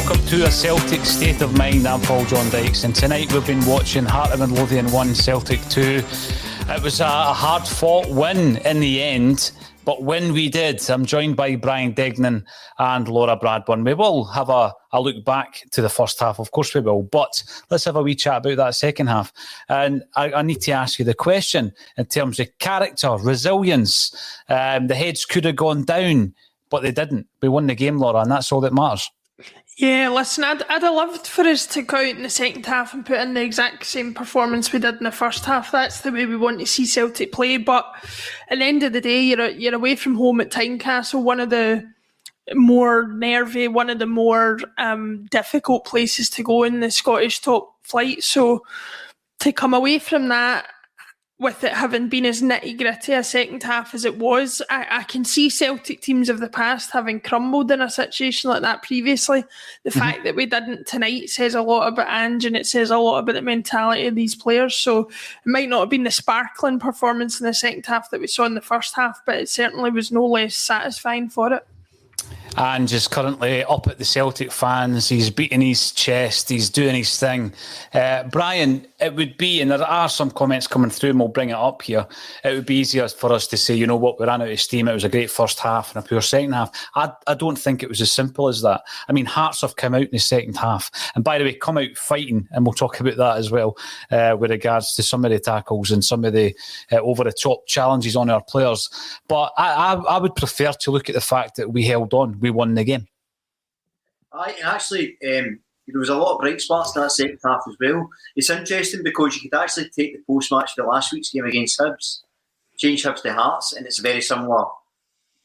welcome to A Celtic State of Mind. I'm John Dykes, and tonight we've been watching Heart of Midlothian 1, Celtic 2. It was a hard-fought win in the end, but when we did, I'm joined by Brian Degning and Laura Bradburn. We will have a look back to the first half, of course we will, but let's have a wee chat about that second half. And I need to ask you the question in terms of character, resilience. The heads could have gone down, but they didn't. We won the game, Laura, and that's all that matters. Yeah, listen, I'd have loved for us to go out in the second half and put in the exact same performance we did in the first half. That's the way we want to see Celtic play. But at the end of the day, you're away from home at Tynecastle, one of the more nervy, one of the more difficult places to go in the Scottish top flight. So to come away from that, with it having been as nitty-gritty a second half as it was, I can see Celtic teams of the past having crumbled in a situation like that previously. The fact that we didn't tonight says a lot about Ange, and it says a lot about the mentality of these players. So it might not have been the sparkling performance in the second half that we saw in the first half, but it certainly was no less satisfying for it. Ange is currently up at the Celtic fans. He's beating his chest. He's doing his thing. Brian, it would be, and there are some comments coming through, and we'll bring it up here, it would be easier for us to say, you know what, we ran out of steam. It was a great first half and a poor second half. I don't think it was as simple as that. I mean, Hearts have come out in the second half. And by the way, come out fighting, and we'll talk about that as well, with regards to some of the tackles and some of the over-the-top challenges on our players. But I would prefer to look at the fact that we held on. We won the game. There was a lot of bright spots in that second half as well. It's interesting because you could actually take the post-match for last week's game against Hibs, change Hibs to Hearts, and it's a very similar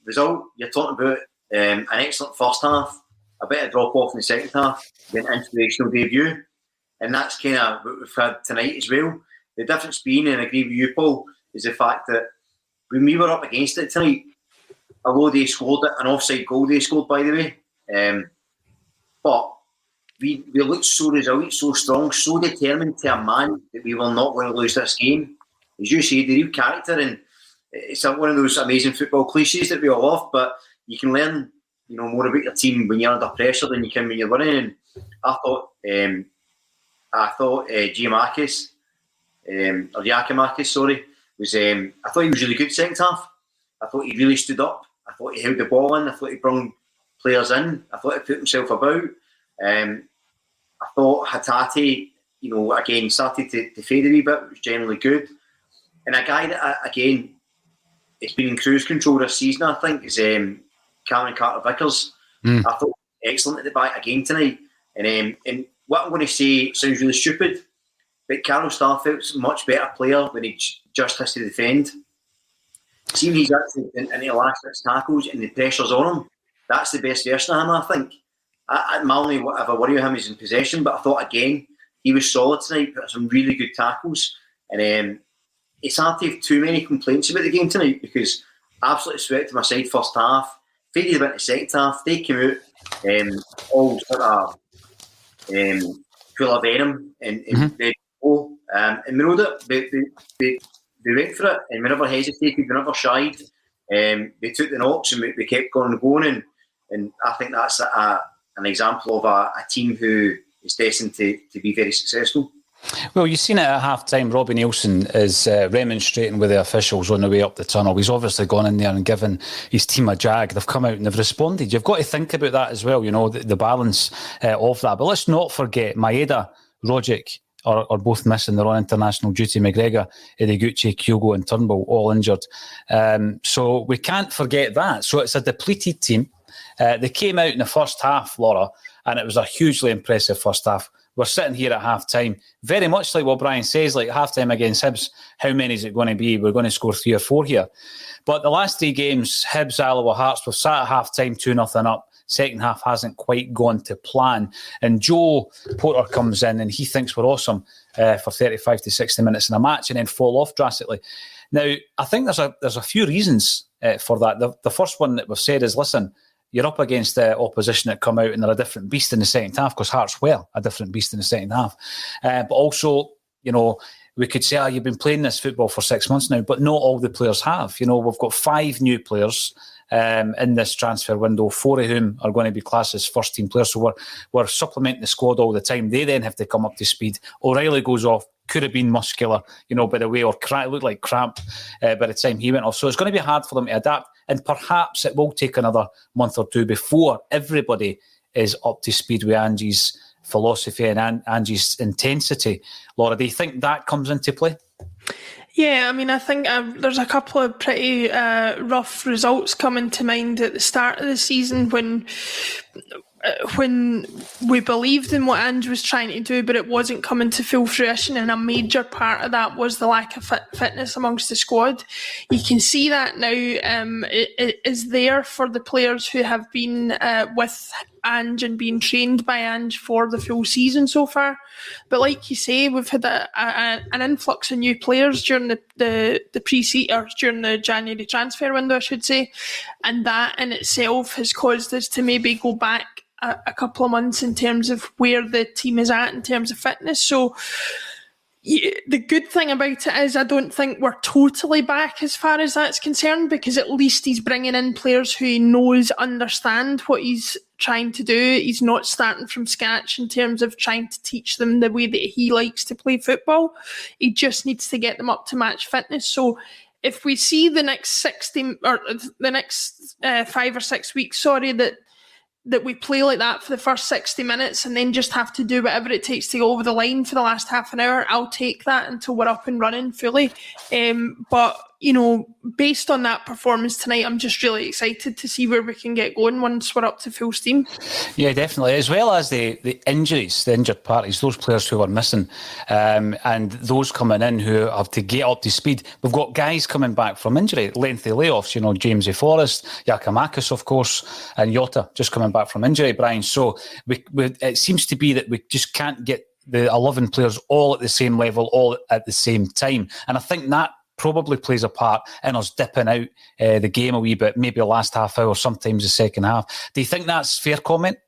result. You're talking about an excellent first half, a bit of drop-off in the second half, then inspirational debut, and that's kind of what we've had tonight as well. The difference being, and I agree with you, Paul, is the fact that when we were up against it tonight, although they scored an offside goal, they scored, by the way. But we looked so resilient, so strong, so determined to a man that we were not going to lose this game. As you say, the real character, and it's one of those amazing football cliches that we all love, but you can learn more about your team when you're under pressure than you can when you're winning. And I thought Giamakis, or Giacomakis, sorry, I thought he was really good second half. I thought he really stood up. I thought he held the ball in. I thought he brought players in. I thought he put himself about. I thought Hatate, again, started to fade a wee bit, which was generally good. And a guy that, again, it's been in cruise control this season, I think, is Cameron Carter-Vickers. I thought excellent at the back again tonight. And what I'm going to say sounds really stupid, but Carol Starfelt's a much better player when he just has to defend. See when he's actually in the last 6 tackles and the pressure's on him, that's the best version of him, I think. My only ever worry with him is in possession, but I thought, again, he was solid tonight, put some really good tackles. And it's hard to have too many complaints about the game tonight because I absolutely swept to my side first half, faded a bit in the second half. They came out all sort of full of venom and ready to go. And we rode it. They went for it, and we never hesitated, we never shied. They took the knocks, and we kept going. And I think that's an example of a team who is destined to be very successful. Well, you've seen it at half-time. Robbie Nielsen is remonstrating with the officials on the way up the tunnel. He's obviously gone in there and given his team a jag. They've come out and they've responded. You've got to think about that as well, the balance of that. But let's not forget Maeda, Rogic, are both missing. They're on international duty. McGregor, Ideguchi, Kyogo and Turnbull all injured. So we can't forget that. So it's a depleted team. They came out in the first half, Laura, and it was a hugely impressive first half. We're sitting here at half-time, very much like what Brian says, like half-time against Hibs, how many is it going to be? We're going to score 3 or 4 here. But the last 3 games, Hibs, Alloa, Hearts, we've sat at half-time 2-0 up. Second half hasn't quite gone to plan. And Joe Porter comes in and he thinks we're awesome for 35 to 60 minutes in a match and then fall off drastically. Now, I think there's a few reasons for that. The first one that we've said is, listen, you're up against the opposition that come out and they're a different beast in the second half, because Hearts were a different beast in the second half. But also, we could say, you've been playing this football for 6 months now, but not all the players have. We've got 5 new players in this transfer window, 4 of whom are going to be classed as first-team players. So we're supplementing the squad all the time. They then have to come up to speed. O'Reilly goes off. Could have been muscular, by the way, or looked like cramp by the time he went off. So it's going to be hard for them to adapt. And perhaps it will take another month or two before everybody is up to speed with Angie's philosophy and Angie's intensity. Laura, do you think that comes into play? Yeah, I mean, I think there's a couple of pretty rough results coming to mind at the start of the season when we believed in what Ange was trying to do, but it wasn't coming to full fruition, and a major part of that was the lack of fitness amongst the squad. You can see that now it is there for the players who have been with Ange and being trained by Ange for the full season so far. But like you say, we've had an influx of new players during the pre-season, or during the January transfer window, I should say, and that in itself has caused us to maybe go back a couple of months in terms of where the team is at in terms of fitness. So the good thing about it is I don't think we're totally back as far as that's concerned, because at least he's bringing in players who he knows understand what he's trying to do. He's not starting from scratch in terms of trying to teach them the way that he likes to play football. He just needs to get them up to match fitness. So if we see the next 5 or 6 weeks, that we play like that for the first 60 minutes and then just have to do whatever it takes to go over the line for the last half an hour, I'll take that until we're up and running fully. But, based on that performance tonight, I'm just really excited to see where we can get going once we're up to full steam. Yeah, definitely. As well as the injuries, the injured parties, those players who are missing, and those coming in who have to get up to speed. We've got guys coming back from injury, lengthy layoffs, James Forrest, Giakoumakis, of course, and Jota just coming back from injury, Brian. So it seems to be that we just can't get the 11 players all at the same level, all at the same time. And I think that probably plays a part in us dipping out the game a wee bit, maybe the last half hour, sometimes the second half. Do you think that's a fair comment?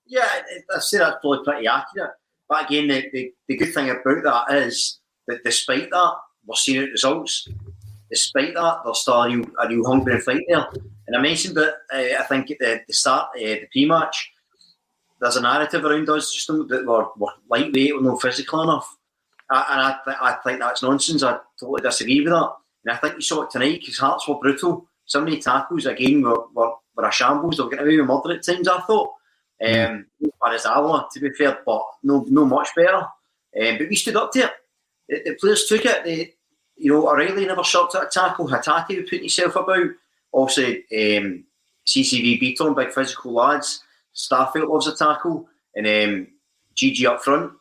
Yeah, I'd say that's probably pretty accurate. But again, the good thing about that is that despite that, we're seeing out results. Despite that, there's still a real hunger and fight there. And I mentioned that, I think at the start, the pre-match, there's a narrative around us just that we're lightweight, we're not physical enough. And I think that's nonsense. I totally disagree with that. And I think you saw it tonight because Hearts were brutal. Some of the tackles, again, were a shambles. They were getting away with murder at times, I thought. Parazawa, to be fair, but no much better. But we stood up to it. The players took it. O'Reilly never shirked at a tackle. Hatate was putting himself about. Also, CCV beat on big physical lads. Starfield loves a tackle. And GG up front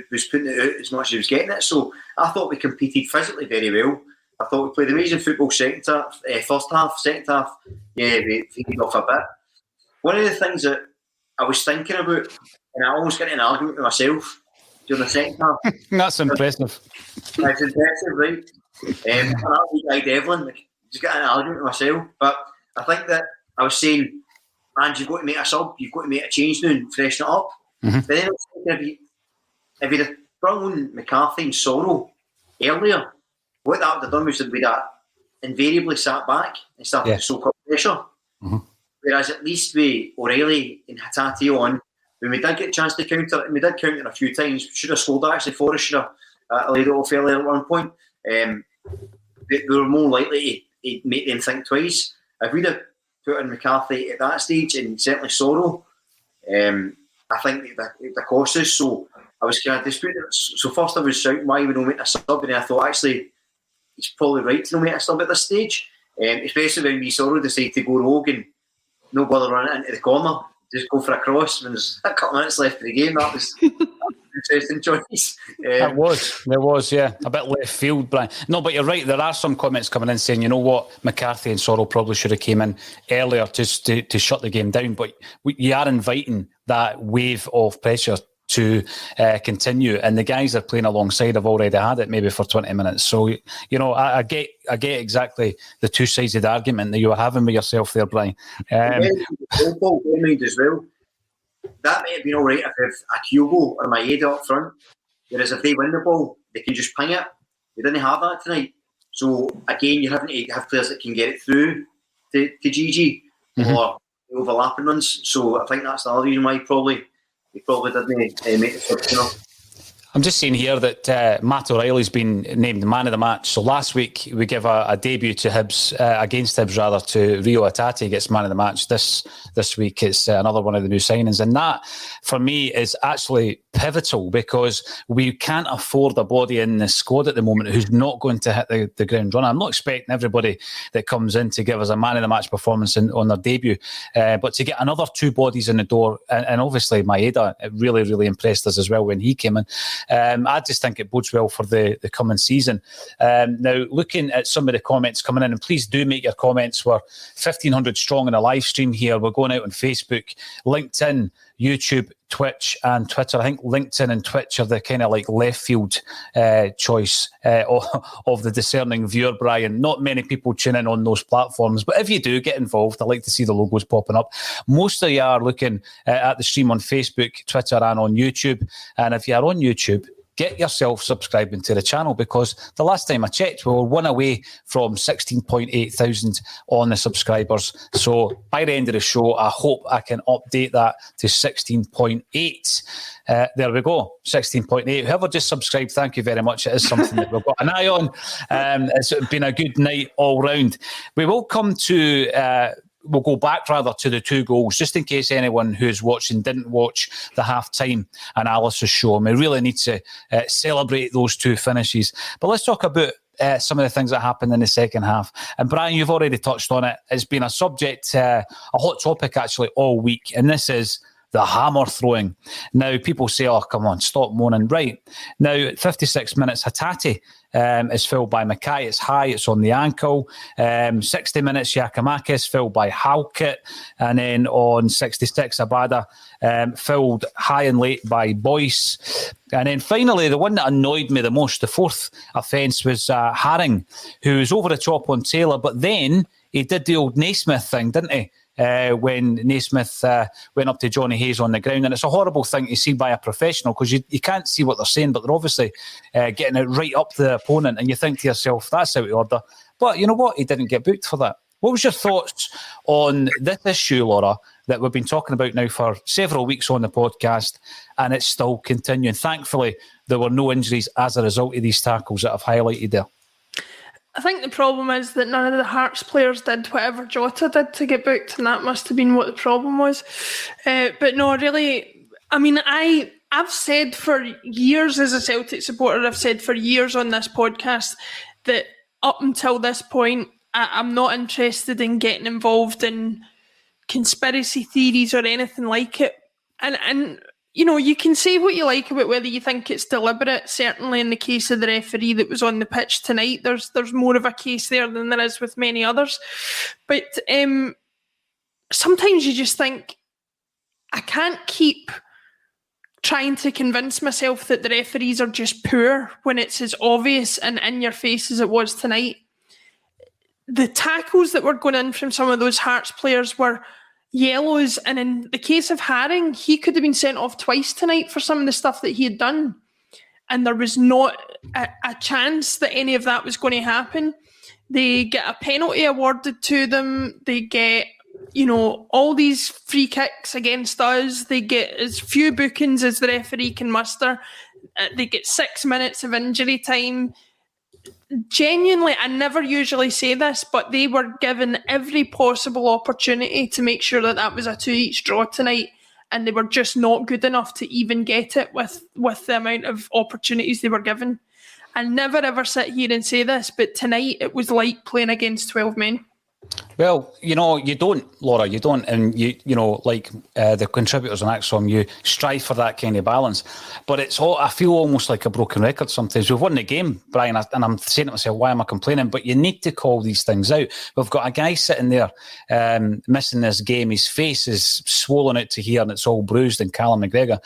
was putting it out as much as he was getting it. So I thought we competed physically very well. I thought we played amazing football first half. Second half, yeah, we faded off a bit. One of the things that I was thinking about, and I almost got in an argument with myself during the second half. That's impressive. That's impressive, right? And that guy Devlin, just got in an argument with myself. But I think that I was saying, and you've got to make a sub, you've got to make a change now and freshen it up. Mm-hmm. But then I was thinking, if you'd have brought on McCarthy and Sorrow earlier, what that would have done was we'd have invariably sat back and started to soak up pressure. Mm-hmm. Whereas at least with O'Reilly and Hatate on, when we did get a chance to counter, and we did counter a few times, we should have scored actually. Forrest should have laid it off earlier at one point. We were more likely to make them think twice. If we'd have put in McCarthy at that stage, and certainly Sorrow, I think that cost us. So I was kind of disputing it. So first I was shouting why we don't make a sub, and I thought actually he's probably right to not make a sub at this stage, especially when we Sorrow decided to go rogue and no bother running into the corner, just go for a cross when there's a couple of minutes left in the game. That was an interesting choice. There was, yeah, a bit left field, Brian. No, but you're right. There are some comments coming in saying, you know what, McCarthy and Sorrell probably should have came in earlier to shut the game down. But you are inviting that wave of pressure to continue, and the guys they're playing alongside have already had it maybe for 20 minutes. So, I get exactly the two sides of the argument that you were having with yourself there, Brian. Paul, as well. That might have been all right if a Kyogo or Maeda up front, whereas if they win the ball, they can just ping it. We didn't have that tonight. So again, you're having to have players that can get it through to Gigi or overlapping runs. So I think that's the other reason why he probably didn't make the subs, you know. I'm just seeing here that Matt O'Reilly's been named man of the match. So last week we give a debut to Hibs, against Hibs rather, to Rio Atati gets man of the match. This week it's another one of the new signings. And that, for me, is actually pivotal because we can't afford a body in the squad at the moment who's not going to hit the ground running. I'm not expecting everybody that comes in to give us a man of the match performance on their debut. But to get another 2 bodies in the door, and obviously Maeda, it really, really impressed us as well when he came in. I just think it bodes well for the coming season. Now, looking at some of the comments coming in, and please do make your comments. We're 1,500 strong in a live stream here. We're going out on Facebook, LinkedIn, YouTube, Twitch and Twitter. I think LinkedIn and Twitch are the kind of like left field choice of the discerning viewer, Brian. Not many people tune in on those platforms, but if you do get involved, I like to see the logos popping up. Most of you are looking at the stream on Facebook, Twitter and on YouTube. And if you are on YouTube, get yourself subscribing to the channel, because the last time I checked, we were 1 away from 16.8 thousand on the subscribers. So by the end of the show, I hope I can update that to 16.8. There we go, 16.8. Whoever just subscribed, thank you very much. It is something that we've got an eye on. It's been a good night all round. We will come to... We'll go back rather to the 2 goals, just in case anyone who's watching didn't watch the half-time analysis show. And we really need to celebrate those 2 finishes. But let's talk about some of the things that happened in the second half. And Brian, you've already touched on it. It's been a subject, a hot topic actually all week. And this is the hammer throwing. Now, people say, oh, come on, stop moaning. Right. Now, 56 minutes, Hatate is filled by Mackay. It's high, it's on the ankle. 60 minutes, Giacomakis filled by Halkett. And then on 66, Abada filled high and late by Boyce. And then finally, the one that annoyed me the most, the 4th offence, was Haring, who was over the top on Taylor, but then he did the old Naismith thing, didn't he? When Naismith went up to Johnny Hayes on the ground. And it's a horrible thing to see by a professional, because you can't see what they're saying, but they're obviously getting it right up the opponent, and you think to yourself, that's out of order. But you know what? He didn't get booked for that. What was your thoughts on this issue, Laura, that we've been talking about now for several weeks on the podcast, and it's still continuing? Thankfully, there were no injuries as a result of these tackles that I've highlighted there. I think the problem is that none of the Hearts players did whatever Jota did to get booked, and that must have been what the problem was. But no, really, I mean, I've said for years as a Celtic supporter, I've said for years on this podcast that up until this point, I'm not interested in getting involved in conspiracy theories or anything like it. And you know, you can say what you like about whether you think it's deliberate. Certainly in the case of the referee that was on the pitch tonight, there's more of a case there than there is with many others. But sometimes you just think, I can't keep trying to convince myself that the referees are just poor when it's as obvious and in your face as it was tonight. The tackles that were going in from some of those Hearts players were yellows, and in the case of Haring, he could have been sent off twice tonight for some of the stuff that he had done, and there was not a chance that any of that was going to happen. They get a penalty awarded to them, they get, you know, all these free kicks against us, they get as few bookings as the referee can muster, they get 6 minutes of injury time. Genuinely, I never usually say this, but they were given every possible opportunity to make sure that was a 2-each draw tonight, and they were just not good enough to even get it with the amount of opportunities they were given. I never ever sit here and say this, but tonight it was like playing against 12 men. Well, you know, you don't, Laura, you don't. And, you know, like the contributors on ACSOM, you strive for that kind of balance. But it's all, I feel almost like a broken record sometimes. We've won the game, Brian, and I'm saying to myself, why am I complaining? But you need to call these things out. We've got a guy sitting there missing this game. His face is swollen out to here and it's all bruised, and Callum McGregor.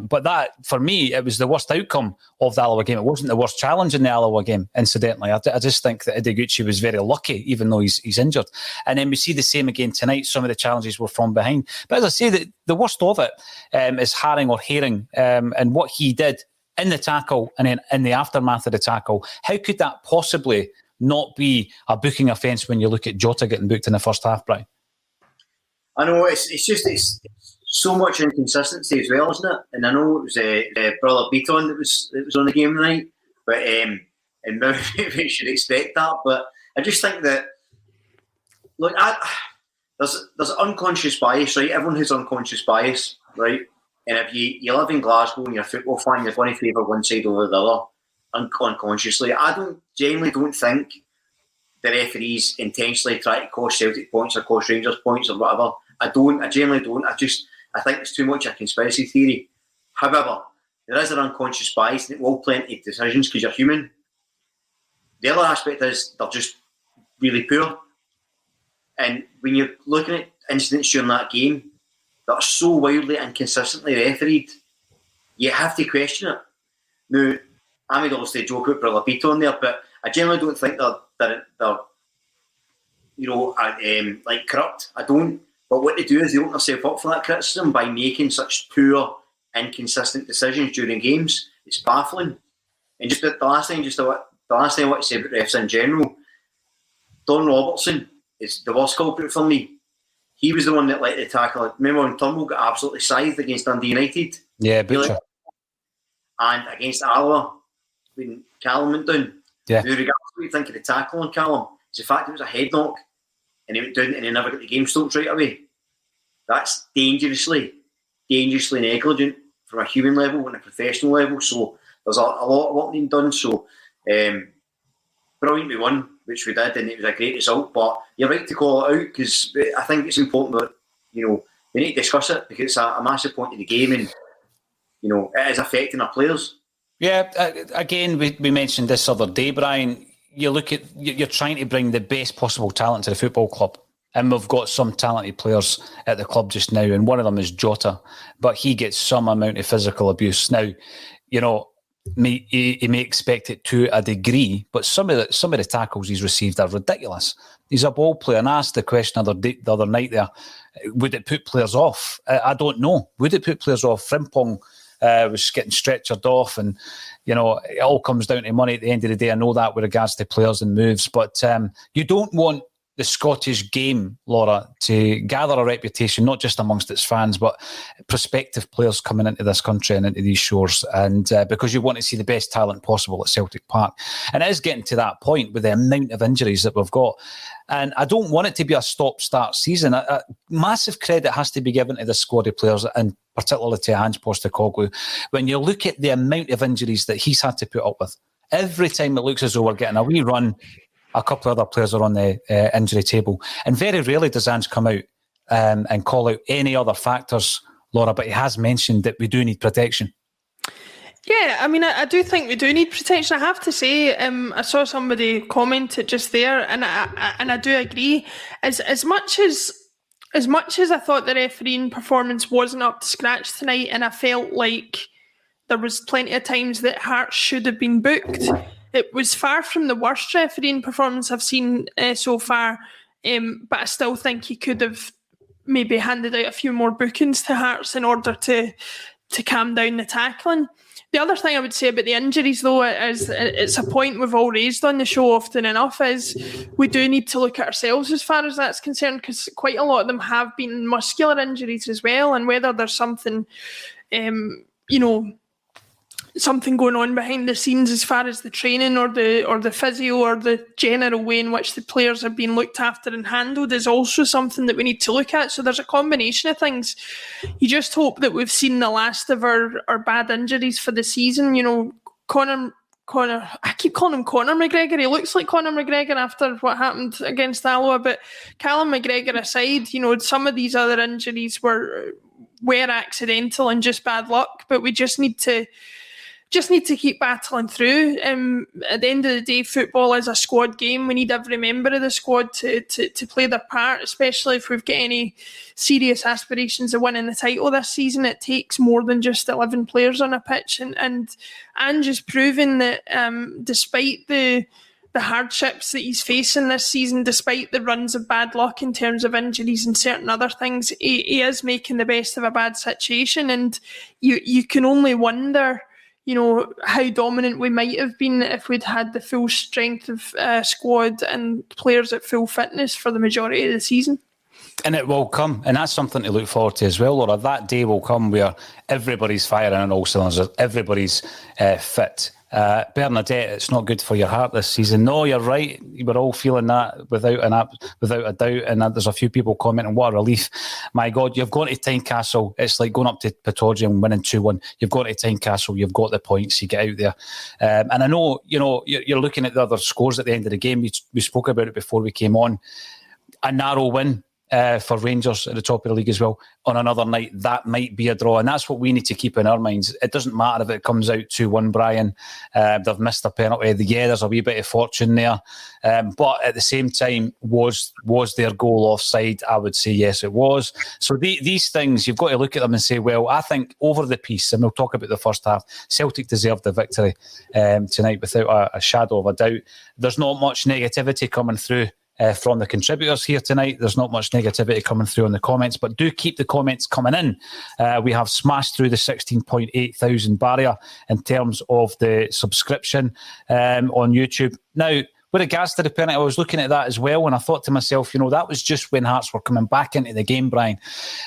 But that, for me, it was the worst outcome of the Alloa game. It wasn't the worst challenge in the Alloa game, incidentally. I just think that Ideguchi was very lucky, even though he's injured. And then we see the same again tonight. Some of the challenges were from behind. But as I say, the worst of it is Haring or Haring, and what he did in the tackle and then in the aftermath of the tackle. How could that possibly not be a booking offence when you look at Jota getting booked in the first half, Brian? I know it's so much inconsistency as well, isn't it? And I know it was brother Beaton that was on the game tonight, but and maybe we should expect that. But I just think that look, there's unconscious bias, right? Everyone has unconscious bias, right? And if you live in Glasgow and you're a football fan, you're going to favour one side over the other unconsciously. I generally don't think the referees intentionally try to cost Celtic points or cost Rangers points or whatever. I generally don't. I think it's too much a conspiracy theory. However, there is an unconscious bias and it will play into decisions because you're human. The other aspect is they're just really poor. And when you're looking at incidents during that game that are so wildly and consistently refereed, you have to question it. Now, I would obviously joke about Brother Beaton there, but I generally don't think they're like corrupt. I don't. But what they do is they open themselves up for that criticism by making such poor, inconsistent decisions during games. It's baffling. And just the last thing I want to say about refs in general, Don Robertson is the worst culprit for me. He was the one that let the tackle. Remember when Turnbull got absolutely scythed against Dundee United? Yeah, Butcher. And against Alloa, when Callum went down. Yeah. Now, regardless of what you think of the tackle on Callum, it's the fact it was a head knock and he went down and he never got the game stopped right away. That's dangerously negligent from a human level and a professional level. So there's a lot of work being done. So brilliant we won, which we did, and it was a great result. But you're right to call it out because I think it's important that we need to discuss it because it's a massive point of the game, and it is affecting our players. Yeah, again, we mentioned this other day, Brian. You're trying to bring the best possible talent to the football club. And we've got some talented players at the club just now, and one of them is Jota, but he gets some amount of physical abuse. Now, he may expect it to a degree, but some of the tackles he's received are ridiculous. He's a ball player, and I asked the question the other night there, would it put players off? I don't know. Would it put players off? Frimpong was getting stretchered off, and it all comes down to money at the end of the day. I know that with regards to players and moves, but you don't want the Scottish game, Laura, to gather a reputation, not just amongst its fans, but prospective players coming into this country and into these shores. And because you want to see the best talent possible at Celtic Park. And it is getting to that point with the amount of injuries that we've got. And I don't want it to be a stop-start season. A massive credit has to be given to the squad of players, and particularly to Ange Postecoglou. When you look at the amount of injuries that he's had to put up with, every time it looks as though we're getting a wee run, a couple of other players are on the injury table. And very rarely does Ange come out and call out any other factors, Laura, but he has mentioned that we do need protection. Yeah, I mean, I do think we do need protection. I have to say, I saw somebody comment it just there, and I do agree. As much as I thought the refereeing performance wasn't up to scratch tonight, and I felt like there was plenty of times that Hearts should have been booked, it was far from the worst refereeing performance I've seen so far, but I still think he could have maybe handed out a few more bookings to Hearts in order to calm down the tackling. The other thing I would say about the injuries, though, is it's a point we've all raised on the show often enough, is we do need to look at ourselves as far as that's concerned, because quite a lot of them have been muscular injuries as well, and whether there's something, something going on behind the scenes as far as the training or the physio or the general way in which the players are being looked after and handled is also something that we need to look at. So there's a combination of things. You just hope that we've seen the last of our bad injuries for the season. Conor, I keep calling him Conor McGregor. He looks like Conor McGregor after what happened against Alloa, but Callum McGregor aside, some of these other injuries were accidental and just bad luck, but we just need to keep battling through. At the end of the day, football is a squad game. We need every member of the squad to play their part, especially if we've got any serious aspirations of winning the title this season. It takes more than just 11 players on a pitch. And Ange is proving that despite the hardships that he's facing this season, despite the runs of bad luck in terms of injuries and certain other things, he is making the best of a bad situation. And you can only wonder, how dominant we might have been if we'd had the full strength of squad and players at full fitness for the majority of the season. And it will come, and that's something to look forward to as well, Laura. That day will come where everybody's firing on all cylinders, everybody's fit. Bernadette, it's not good for your heart this season. No, you're right. We're all feeling that without a doubt. And there's a few people commenting, what a relief. My God, you've gone to Tynecastle. It's like going up to Pittodrie and winning 2-1. You've got to Tynecastle. You've got the points. You get out there. And I know, you're looking at the other scores at the end of the game. We spoke about it before we came on. A narrow win for Rangers at the top of the league as well. On another night, that might be a draw. And that's what we need to keep in our minds. It doesn't matter if it comes out 2-1, Brian. They've missed a penalty. Yeah, there's a wee bit of fortune there. But at the same time, was their goal offside? I would say yes, it was. So these things, you've got to look at them and say, well, I think over the piece, and we'll talk about the first half, Celtic deserved the victory tonight without a shadow of a doubt. There's not much negativity coming through from the contributors here tonight. There's not much negativity coming through in the comments, but do keep the comments coming in. We have smashed through the 16.8 thousand barrier in terms of the subscription on YouTube. Now, with regards to the penalty, I was looking at that as well, and I thought to myself, that was just when Hearts were coming back into the game, Brian.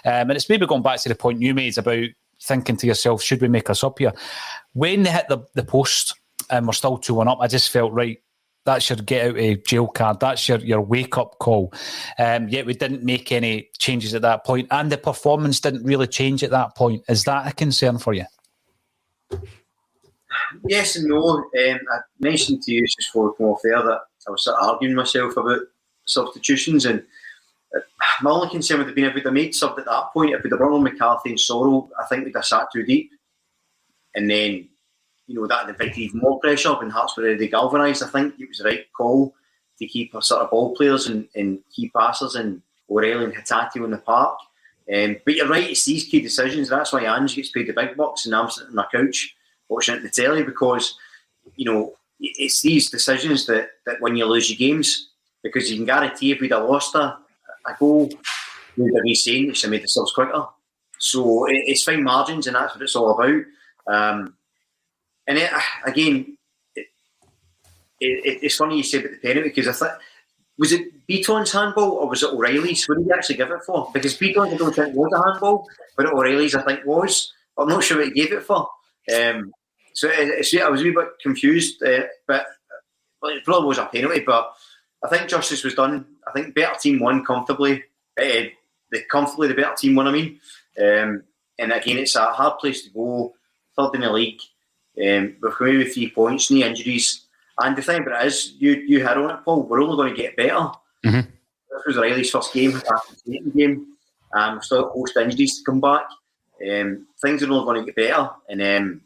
And it's maybe going back to the point you made about thinking to yourself, should we make us up here? When they hit the post and we're still 2-1 up, I just felt, right, that's your get out of jail card. That's your wake up call. Yet we didn't make any changes at that point, and the performance didn't really change at that point. Is that a concern for you? Yes and no. I mentioned to you just before we come off there that I was sort of arguing myself about substitutions, and my only concern would have been if we'd have made sub at that point, if we'd have brought on McCarthy and Sorrell, I think we'd have sat too deep, and then that invited even more pressure when Hearts were already galvanised. I think it was the right call to keep our sort of ball players and key passers and O'Reilly and Hatate on the park. But you're right, it's these key decisions. That's why Ange gets paid the big bucks and I'm sitting on my couch watching it on the telly, because it's these decisions that when you lose your games, because you can guarantee if we'd have lost a goal, we'd have been saying we should have made the subs quicker. So it's fine margins, and that's what it's all about. And it's funny you say about the penalty, because I thought, was it Beaton's handball or was it O'Reilly's? What did he actually give it for? Because Beaton's, I don't think was a handball, but O'Reilly's I think was. But I'm not sure what he gave it for. So I was a wee bit confused, but it probably was a penalty. But I think justice was done. I think better team won comfortably. The better team won. And again, it's a hard place to go. Third in the league. We've come away with 3 points, no injuries. And the thing about it is, you hit on it, Paul, we're only going to get better. Mm-hmm. This was Riley's first game after the second game. We've still got host injuries to come back. Things are only going to get better. And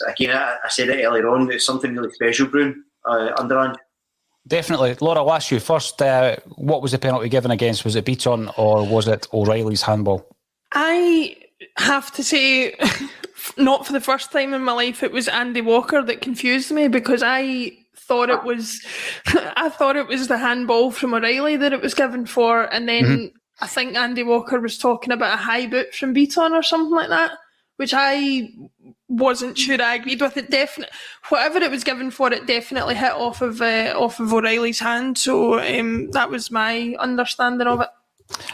again, I said it earlier on, there's something really special brewing under Ange. Definitely. Laura, I'll ask you first, what was the penalty given against? Was it Beaton or was it O'Reilly's handball? I have to say, not for the first time in my life, it was Andy Walker that confused me, because I thought it was the handball from O'Reilly that it was given for, and then I think Andy Walker was talking about a high boot from Beaton or something like that, which I wasn't sure I agreed with. It definitely, whatever it was given for, it definitely hit off of O'Reilly's hand. So that was my understanding of it.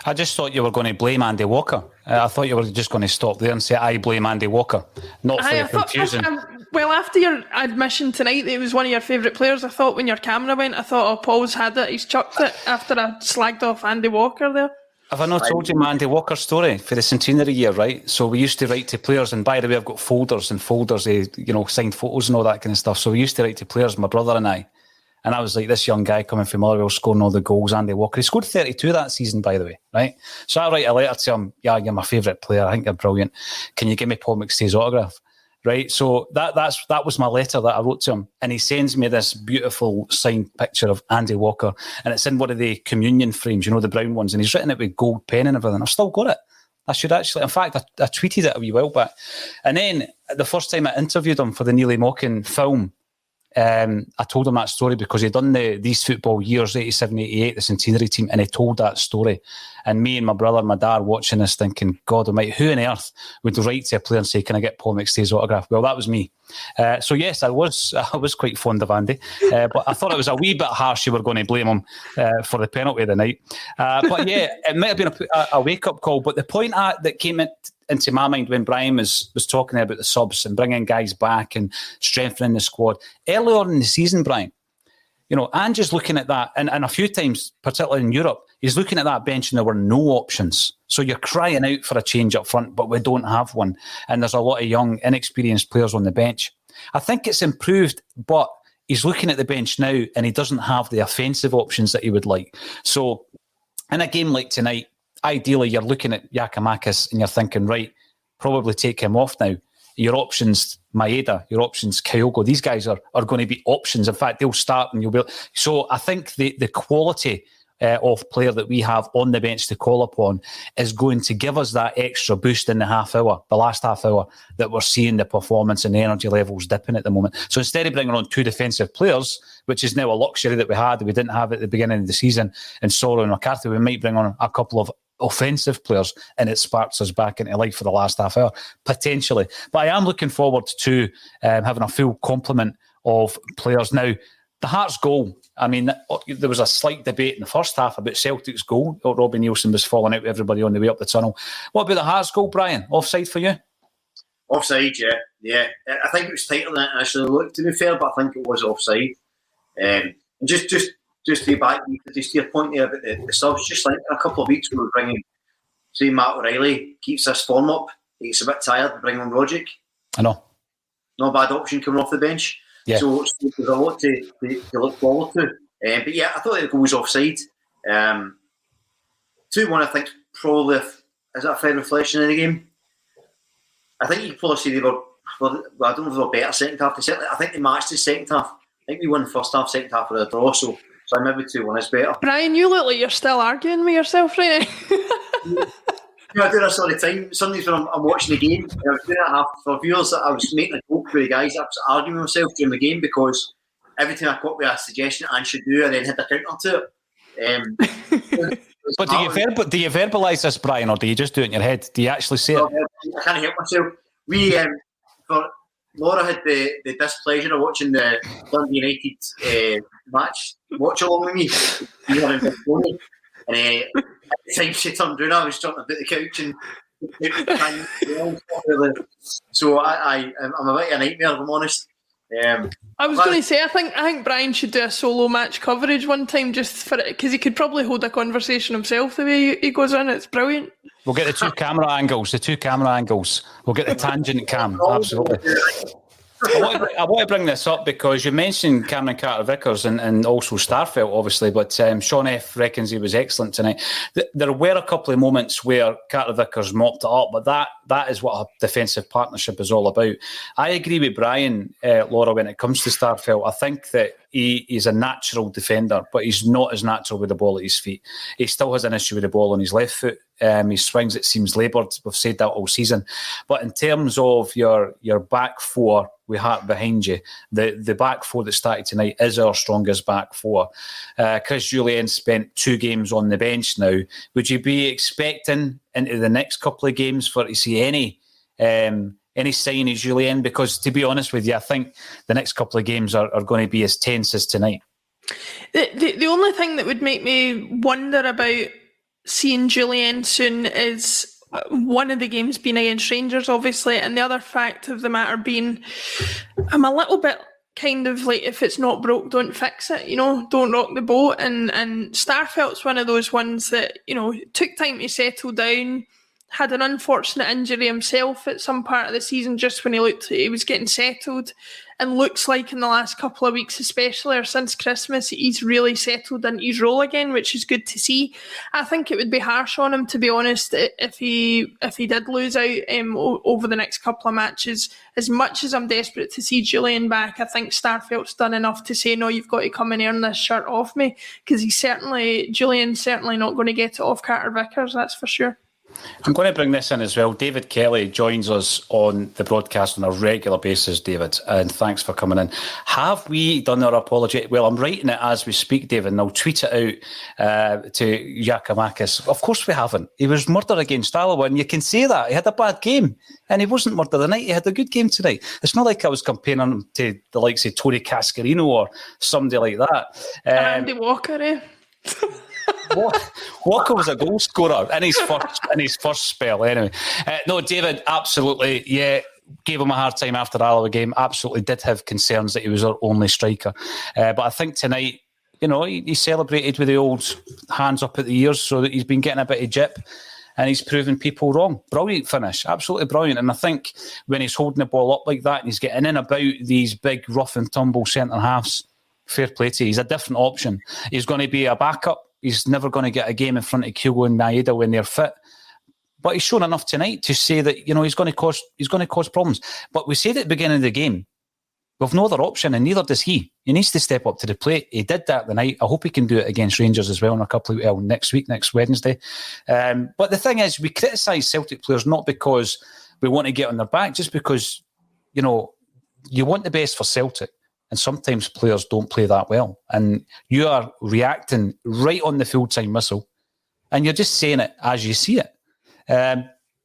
I just thought you were going to blame Andy Walker. I thought you were just going to stop there and say, I blame Andy Walker. Not for the confusion. Well, after your admission tonight that it was one of your favourite players, I thought when your camera went, I thought, oh, Paul's had it, he's chucked it, after I slagged off Andy Walker there. Have I not told you my Andy Walker story for the centenary year, right? So we used to write to players, and by the way, I've got folders and folders, signed photos and all that kind of stuff. So we used to write to players, my brother and I. And I was like, this young guy coming from Motherwell scoring all the goals, Andy Walker. He scored 32 that season, by the way, right? So I write a letter to him, yeah, you're my favourite player. I think you're brilliant. Can you give me Paul McStay's autograph? Right? So that was my letter that I wrote to him. And he sends me this beautiful signed picture of Andy Walker. And it's in one of the communion frames, the brown ones. And he's written it with gold pen and everything. I've still got it. I should actually, in fact, I tweeted it a wee while back. And then the first time I interviewed him for the Nearly Mocking film, I told him that story because he'd done these football years, 87, 88, the centenary team, and he told that story. And me and my brother and my dad watching this thinking, God almighty, who on earth would write to a player and say, can I get Paul McStay's autograph? Well, that was me. So yes, I was quite fond of Andy, but I thought it was a wee bit harsh you were going to blame him for the penalty of the night. But yeah, it might have been a wake-up call. But the point that came into my mind when Brian was talking about the subs and bringing guys back and strengthening the squad early on in the season, Brian, Ange's looking at that, and a few times, particularly in Europe, he's looking at that bench and there were no options. So you're crying out for a change up front, but we don't have one. And there's a lot of young, inexperienced players on the bench. I think it's improved, but he's looking at the bench now and he doesn't have the offensive options that he would like. So in a game like tonight, ideally you're looking at Giakoumakis and you're thinking, right, probably take him off now. Your options, Maeda, your options, Kyogo, these guys are going to be options. In fact, they'll start and you'll be... So I think the quality of player that we have on the bench to call upon is going to give us that extra boost in the last half hour, that we're seeing the performance and the energy levels dipping at the moment. So instead of bringing on 2 defensive players, which is now a luxury that we didn't have at the beginning of the season, in Soro and McCarthy, we might bring on a couple of offensive players and it sparks us back into life for the last half hour, potentially. But I am looking forward to having a full complement of players. Now, the Hearts goal, I mean, there was a slight debate in the first half about Celtic's goal. Robbie Neilson was falling out with everybody on the way up the tunnel. What about the Hearts goal, Brian? Offside for you? Offside, yeah. I think it was tighter than it initially looked, to be fair, but I think it was offside. And just to be back, just to your point there about the subs, just like in a couple of weeks we were bringing, say, Matt O'Reilly keeps this form up, he gets a bit tired, we bring on Rogic. I know. Not a bad option coming off the bench. Yeah. So there's a lot to look forward to. But yeah, I thought the goal was offside. 2-1, I think, probably, is that a fair reflection of the game? I think you could probably say they were, well, I don't know if they were better second half. I think they matched the second half. I think we won the first half, second half with a draw, so maybe 2-1 is better. Brian, you look like you're still arguing with yourself right now. I do this all the time. Sometimes when I'm watching the game, I was doing it for viewers. I was making a joke with the guys. I was arguing with myself during the game because every time I got with a suggestion I should do, I then hit the counter to it. But do you verbalise this, Brian, or do you just do it in your head? Do you actually say it? I can't help myself. Laura had the displeasure of watching the Dundee United match. Watch along with me. And every time she turned around, I was jumping about the couch and so I'm a bit of a nightmare, if I'm honest. I was going to say, I think Brian should do a solo match coverage one time just for it, because he could probably hold a conversation himself the way he goes on. It's brilliant. We'll get the two camera angles. We'll get the tangent cam, absolutely. I want to bring this up because you mentioned Cameron Carter-Vickers and also Starfelt, obviously, but Sean F. reckons he was excellent tonight. There were a couple of moments where Carter-Vickers mopped it up, but that is what a defensive partnership is all about. I agree with Brian, Laura, when it comes to Starfelt. I think that he's a natural defender, but he's not as natural with the ball at his feet. He still has an issue with the ball on his left foot. He swings, it seems, laboured. We've said that all season. But in terms of your back four with Hart behind you, the back four that started tonight is our strongest back four. Chris Jullien spent 2 games on the bench now. Would you be expecting into the next couple of games for to see any sign of Jullien? Because to be honest with you, I think the next couple of games are going to be as tense as tonight. The only thing that would make me wonder about seeing Jullien soon is one of the games being against Rangers, obviously, and the other fact of the matter being I'm a little bit kind of like, if it's not broke, don't fix it, don't rock the boat. And Starfelt's one of those ones that, took time to settle down, had an unfortunate injury himself at some part of the season just when he was getting settled, and looks like in the last couple of weeks especially, or since Christmas, he's really settled into his role again, which is good to see. I think it would be harsh on him, to be honest, if he did lose out over the next couple of matches. As much as I'm desperate to see Jullien back, I think Starfelt's done enough to say, no, you've got to come and earn this shirt off me, because Jullien's certainly not going to get it off Carter-Vickers, that's for sure. I'm going to bring this in as well. David Kelly joins us on the broadcast on a regular basis, David, and thanks for coming in. Have we done our apology? Well, I'm writing it as we speak, David, and I'll tweet it out to Giakoumakis. Of course we haven't. He was murder against Alloa, and you can say that. He had a bad game, and he wasn't murder the night. He had a good game tonight. It's not like I was comparing him to the likes of Tony Cascarino or somebody like that. Andy Walker, eh? Walker was a goal scorer in his first spell. Anyway, no, David, absolutely, yeah, gave him a hard time after the Alloa game. Absolutely, did have concerns that he was our only striker. But I think tonight, he celebrated with the old hands up at the ears, so that he's been getting a bit of jip, and he's proven people wrong. Brilliant finish, absolutely brilliant. And I think when he's holding the ball up like that and he's getting in and about these big rough and tumble centre halves, fair play to you. He's a different option. He's going to be a backup. He's never going to get a game in front of Kyogo and Maeda when they're fit. But he's shown enough tonight to say that, he's going to cause problems. But we said at the beginning of the game, we've no other option, and neither does he. He needs to step up to the plate. He did that tonight. I hope he can do it against Rangers as well in a couple of next Wednesday. But the thing is, we criticise Celtic players not because we want to get on their back, just because, you want the best for Celtic. And sometimes players don't play that well. And you are reacting right on the full-time whistle. And you're just saying it as you see it.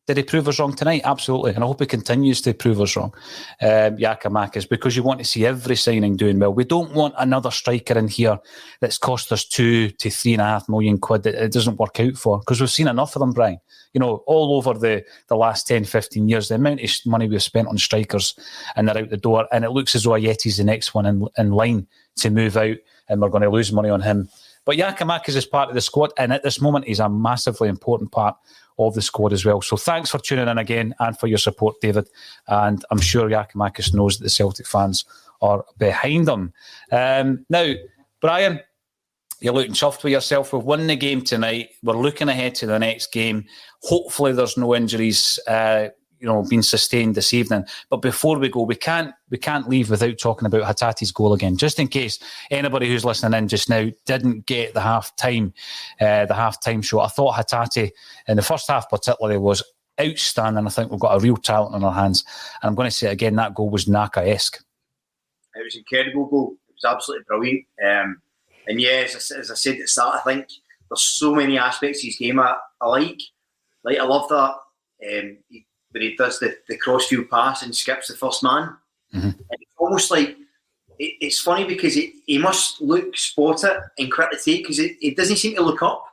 Did he prove us wrong tonight? Absolutely. And I hope he continues to prove us wrong, Giakoumakis, because you want to see every signing doing well. We don't want another striker in here that's cost us £2 to £3.5 million that it doesn't work out for, because we've seen enough of them, Brian. All over the last 10, 15 years, the amount of money we've spent on strikers and they're out the door, and it looks as though Ayeti's the next one in line to move out, and we're going to lose money on him. But Giakoumakis is part of the squad, and at this moment, he's a massively important part of the squad as well. So thanks for tuning in again and for your support, David. And I'm sure Giakoumakis knows that the Celtic fans are behind him. Now, Brian, you're looking chuffed with yourself. We've won the game tonight. We're looking ahead to the next game. Hopefully there's no injuries being sustained this evening. But before we go, we can't leave without talking about Hatate's goal again, just in case anybody who's listening in just now didn't get the half-time show. I thought Hatate, in the first half particularly, was outstanding. I think we've got a real talent in our hands. And I'm going to say it again, that goal was Naka-esque. It was an incredible goal. It was absolutely brilliant. And yeah, as I said at the start, I think there's so many aspects of his game I like. Like, I love that when he does the crossfield pass and skips the first man. Mm-hmm. And it's almost like, it's funny because he must spot it and quickly take, because it doesn't seem to look up.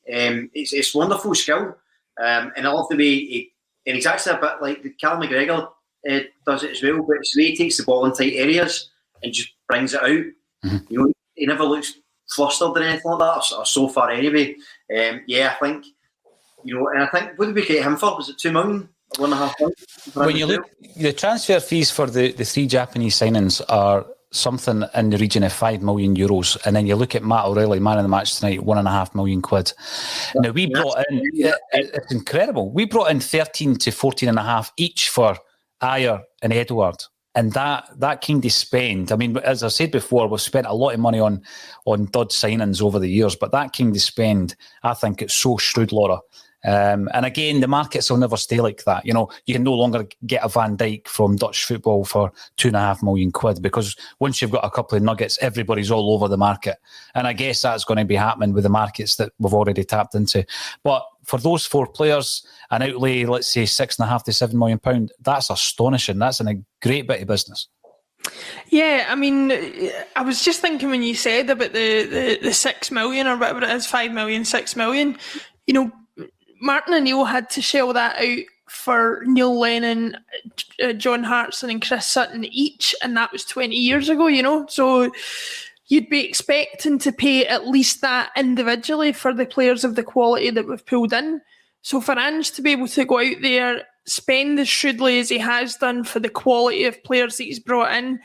It's wonderful skill. And I love the way and he's actually a bit like the Callum McGregor does it as well, but it's the way he takes the ball in tight areas and just brings it out. Mm-hmm. He never looks flustered or anything like that, or so far anyway. I think, and I think, what did we get him for? Was it 2 million? 1.5 million? When you look, the transfer fees for the 3 Japanese signings are something in the region of €5 million, and then you look at Matt O'Reilly, man of the match tonight, £1.5 million. Now we brought in, it's incredible. We brought in 13 to 14.5 each for Ayer and Edward. And that kind of spend, I mean, as I said before, we've spent a lot of money on dud signings over the years, but that kind of spend, I think it's so shrewd, Laura. And again, the markets will never stay like that. You can no longer get a Van Dijk from Dutch football for £2.5 million, because once you've got a couple of nuggets, everybody's all over the market. And I guess that's going to be happening with the markets that we've already tapped into. But for those 4 players, an outlay, let's say £6.5 to £7 million, that's astonishing. That's a great bit of business. Yeah, I mean, I was just thinking when you said about the 6 million or whatever it is, 5 million, 6 million, Martin O'Neill had to shell that out for Neil Lennon, John Hartson and Chris Sutton each, and that was 20 years ago, so you'd be expecting to pay at least that individually for the players of the quality that we've pulled in. So for Ange to be able to go out there, spend as shrewdly as he has done for the quality of players that he's brought in,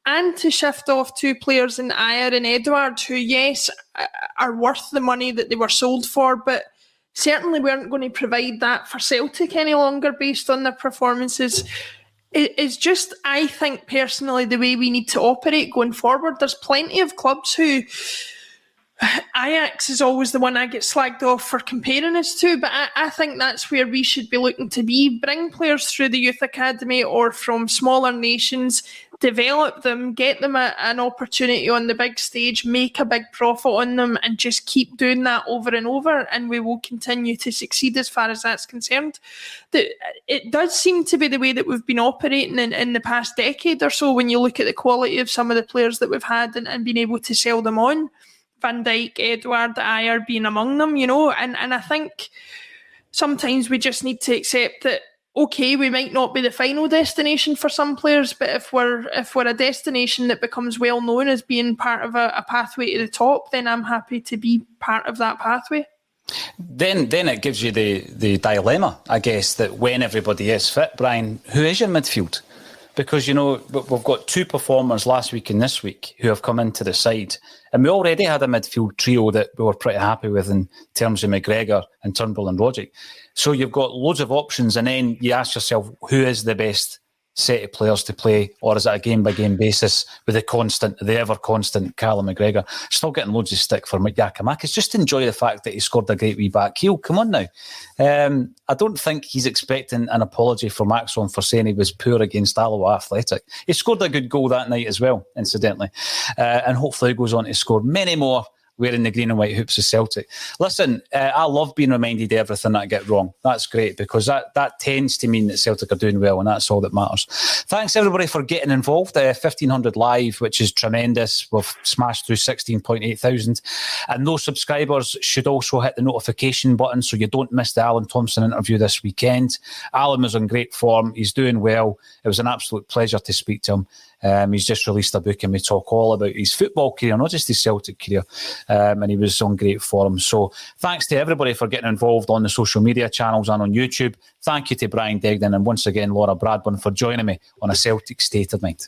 and to shift off 2 players in Ayer and Edouard, who, yes, are worth the money that they were sold for, but certainly weren't going to provide that for Celtic any longer based on their performances. It's just, I think personally, the way we need to operate going forward. There's plenty of clubs who Ajax is always the one I get slagged off for comparing us to, but I think that's where we should be looking to be. Bring players through the youth academy or from smaller nations, develop them, get them an opportunity on the big stage, make a big profit on them, and just keep doing that over and over, and we will continue to succeed as far as that's concerned. It does seem to be the way that we've been operating in the past decade or so, when you look at the quality of some of the players that we've had and been able to sell them on. Van Dijk, Edouard, Ayer being among them, and I think sometimes we just need to accept that, okay, we might not be the final destination for some players, but if we're a destination that becomes well known as being part of a pathway to the top, then I'm happy to be part of that pathway. Then it gives you the dilemma, I guess, that when everybody is fit, Brian, who is your midfield? Because, we've got two performers last week and this week who have come into the side. And we already had a midfield trio that we were pretty happy with in terms of McGregor and Turnbull and Rogic. So you've got loads of options, and then you ask yourself, who is the best set of players to play, or is it a game-by-game basis with the ever-constant Callum McGregor? Still getting loads of stick for Giakoumakis. Just enjoy the fact that he scored a great wee back heel. Come on now. I don't think he's expecting an apology from ACSOM for saying he was poor against Alloa Athletic. He scored a good goal that night as well, incidentally. And hopefully he goes on to score many more wearing the green and white hoops of Celtic. Listen, I love being reminded of everything that I get wrong. That's great, because that tends to mean that Celtic are doing well, and that's all that matters. Thanks everybody for getting involved. 1,500 live, which is tremendous. We've smashed through 16.8 thousand. And those subscribers should also hit the notification button so you don't miss the Alan Thompson interview this weekend. Alan was in great form. He's doing well. It was an absolute pleasure to speak to him. He's just released a book and we talk all about his football career, not just his Celtic career, and he was on great form. So thanks to everybody for getting involved on the social media channels and on YouTube. Thank you to Brian Degning and once again Laura Bradburn for joining me on A Celtic State of Mind.